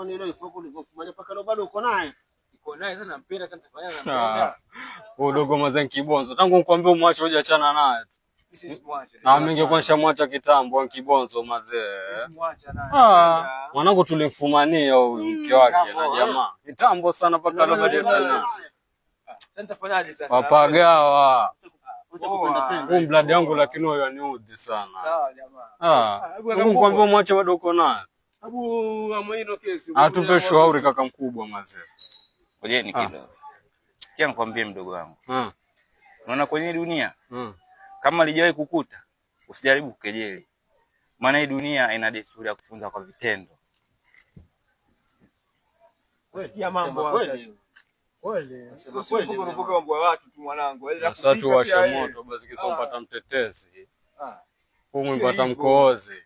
kwani ile ifoko ulivyokumanya paka leo bado uko naye? Uko naye sana mpira sana tafanya na udogo Mazen Kibonzo. Tangu nikwambia umwache hujaachana naye. Mimi ningekuwa nishamwacha kitambo Kibonzo mazee. Mwanangu tulimfumania huyu mke wake na jamaa. Kitambo sana paka leo bado tena. Sasa nitafanyaje sasa? Wapagawa. Blood yangu lakini huyo aniudhi sana. Sawa jamaa. Hebu nikwambia umwache bado uko naye. Hebu amwino kesi. Atupe shauri kaka mkubwa mazee. Ngojeni kidogo. Sikia nikwambie mdogo wangu. Unaona kwenye dunia? Kama lijawahi kukuta, usijaribu kukejeli. Maana hii dunia ina desturi ya kufunza kwa vitendo. Sikia mambo kweli. Kweli. Sio kurupuka mambo ya watu tu mwanangu. Sasa tu washe moto basi kisa upata mtetezi. Humu mpata mkoozi.